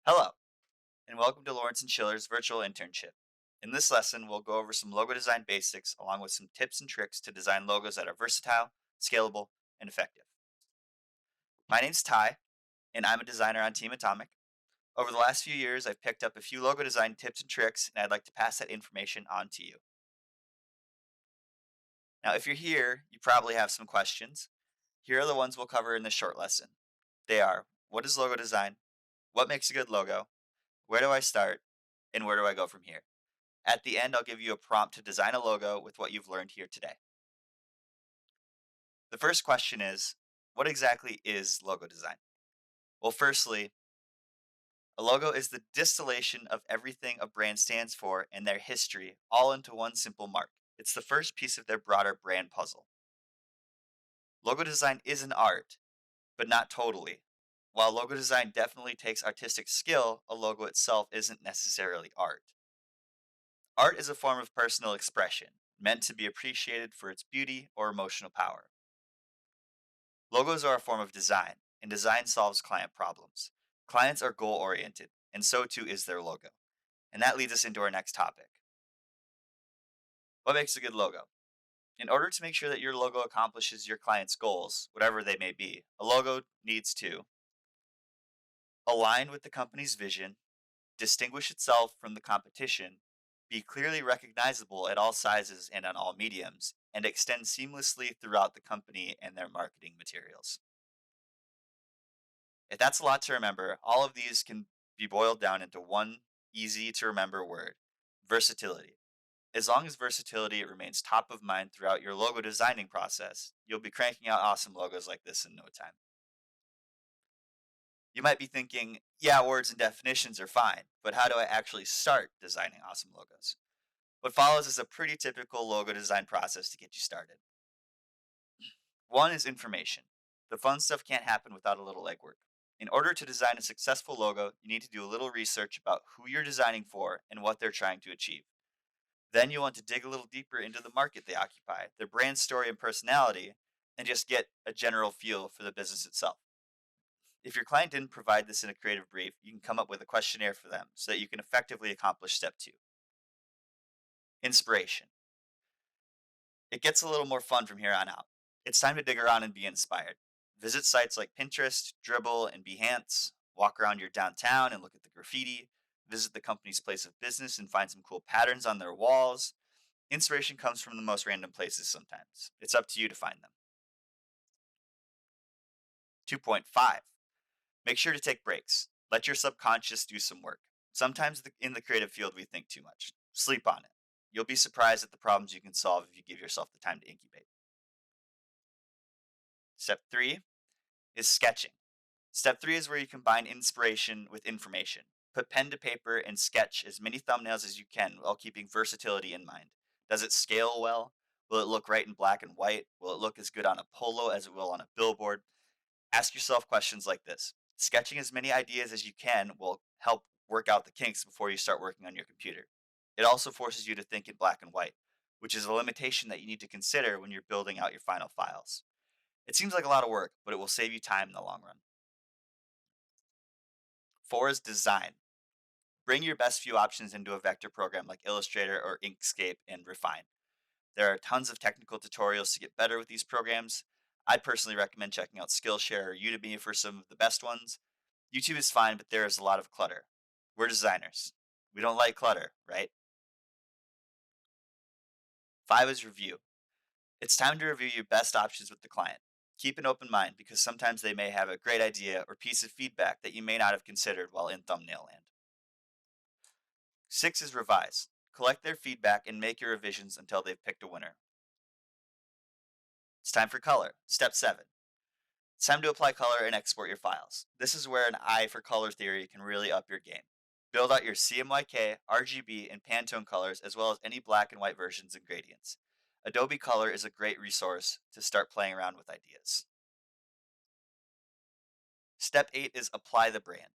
Hello, and welcome to Lawrence and Schiller's virtual internship. In this lesson, we'll go over some logo design basics along with some tips and tricks to design logos that are versatile, scalable, and effective. My name's Ty, and I'm a designer on Team Atomic. Over the last few years, I've picked up a few logo design tips and tricks, and I'd like to pass that information on to you. Now, if you're here, you probably have some questions. Here are the ones we'll cover in this short lesson. They are: what is logo design? What makes a good logo? Where do I start? And where do I go from here? At the end, I'll give you a prompt to design a logo with what you've learned here today. The first question is, what exactly is logo design? Well, firstly, a logo is the distillation of everything a brand stands for and their history all into one simple mark. It's the first piece of their broader brand puzzle. Logo design is an art, but not totally. While logo design definitely takes artistic skill, a logo itself isn't necessarily art. Art is a form of personal expression, meant to be appreciated for its beauty or emotional power. Logos are a form of design, and design solves client problems. Clients are goal oriented, and so too is their logo. And that leads us into our next topic. What makes a good logo? In order to make sure that your logo accomplishes your client's goals, whatever they may be, a logo needs to align with the company's vision, distinguish itself from the competition, be clearly recognizable at all sizes and on all mediums, and extend seamlessly throughout the company and their marketing materials. If that's a lot to remember, all of these can be boiled down into one easy to remember word: versatility. As long as versatility remains top of mind throughout your logo designing process, you'll be cranking out awesome logos like this in no time. You might be thinking, yeah, words and definitions are fine, but how do I actually start designing awesome logos? What follows is a pretty typical logo design process to get you started. One is information. The fun stuff can't happen without a little legwork. In order to design a successful logo, you need to do a little research about who you're designing for and what they're trying to achieve. Then you want to dig a little deeper into the market they occupy, their brand story and personality, and just get a general feel for the business itself. If your client didn't provide this in a creative brief, you can come up with a questionnaire for them so that you can effectively accomplish step two: inspiration. It gets a little more fun from here on out. It's time to dig around and be inspired. Visit sites like Pinterest, Dribbble, and Behance. Walk around your downtown and look at the graffiti. Visit the company's place of business and find some cool patterns on their walls. Inspiration comes from the most random places sometimes. It's up to you to find them. 2.5. Make sure to take breaks. Let your subconscious do some work. Sometimes in the creative field, we think too much. Sleep on it. You'll be surprised at the problems you can solve if you give yourself the time to incubate. Step 3 is sketching. Step 3 is where you combine inspiration with information. Put pen to paper and sketch as many thumbnails as you can while keeping versatility in mind. Does it scale well? Will it look right in black and white? Will it look as good on a polo as it will on a billboard? Ask yourself questions like this. Sketching as many ideas as you can will help work out the kinks before you start working on your computer. It also forces you to think in black and white, which is a limitation that you need to consider when you're building out your final files. It seems like a lot of work, but it will save you time in the long run. 4 is design. Bring your best few options into a vector program like Illustrator or Inkscape and refine. There are tons of technical tutorials to get better with these programs. I personally recommend checking out Skillshare or Udemy for some of the best ones. YouTube is fine, but there is a lot of clutter. We're designers. We don't like clutter, right? 5 is review. It's time to review your best options with the client. Keep an open mind because sometimes they may have a great idea or piece of feedback that you may not have considered while in thumbnail land. 6 is revise. Collect their feedback and make your revisions until they've picked a winner. It's time for color. Step 7. It's time to apply color and export your files. This is where an eye for color theory can really up your game. Build out your CMYK, RGB, and Pantone colors as well as any black and white versions and gradients. Adobe Color is a great resource to start playing around with ideas. Step 8 is apply the brand.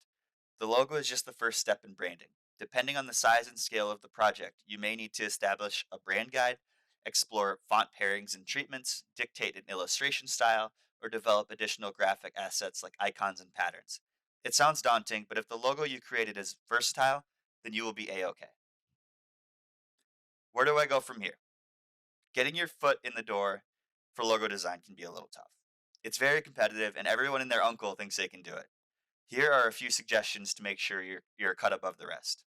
The logo is just the first step in branding. Depending on the size and scale of the project, you may need to establish a brand guide, explore font pairings and treatments, dictate an illustration style, or develop additional graphic assets like icons and patterns. It sounds daunting, but if the logo you created is versatile, then you will be A-okay. Where do I go from here? Getting your foot in the door for logo design can be a little tough. It's very competitive, and everyone and their uncle thinks they can do it. Here are a few suggestions to make sure you're cut above the rest.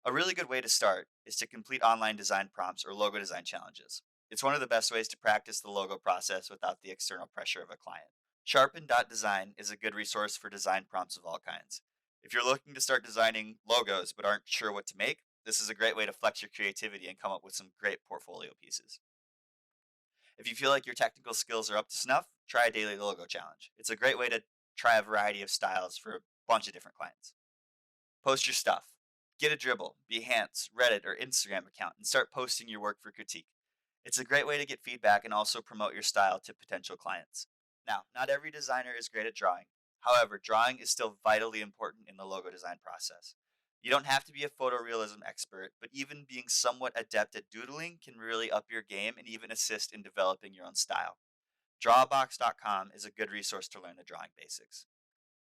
A really good way to start is to complete online design prompts or logo design challenges. It's one of the best ways to practice the logo process without the external pressure of a client. Sharpen.design is a good resource for design prompts of all kinds. If you're looking to start designing logos but aren't sure what to make, this is a great way to flex your creativity and come up with some great portfolio pieces. If you feel like your technical skills are up to snuff, try a daily logo challenge. It's a great way to try a variety of styles for a bunch of different clients. Post your stuff. Get a Dribble, Behance, Reddit, or Instagram account and start posting your work for critique. It's a great way to get feedback and also promote your style to potential clients. Now, not every designer is great at drawing. However, drawing is still vitally important in the logo design process. You don't have to be a photorealism expert, but even being somewhat adept at doodling can really up your game and even assist in developing your own style. Drawbox.com is a good resource to learn the drawing basics.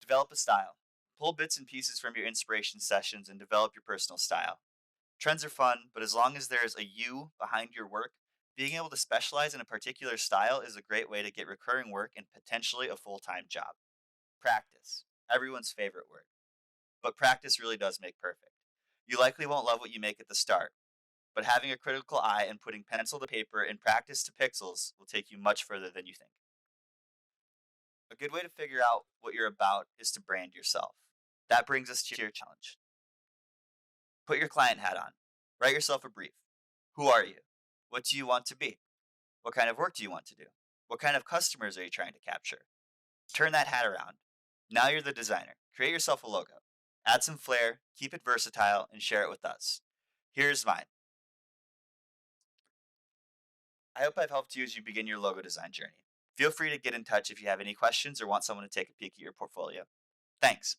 Develop a style. Pull bits and pieces from your inspiration sessions and develop your personal style. Trends are fun, but as long as there is a you behind your work, being able to specialize in a particular style is a great way to get recurring work and potentially a full time job. Practice. Everyone's favorite word. But practice really does make perfect. You likely won't love what you make at the start, but having a critical eye and putting pencil to paper and practice to pixels will take you much further than you think. A good way to figure out what you're about is to brand yourself. That brings us to your challenge. Put your client hat on. Write yourself a brief. Who are you? What do you want to be? What kind of work do you want to do? What kind of customers are you trying to capture? Turn that hat around. Now you're the designer. Create yourself a logo. Add some flair, keep it versatile, and share it with us. Here's mine. I hope I've helped you as you begin your logo design journey. Feel free to get in touch if you have any questions or want someone to take a peek at your portfolio. Thanks.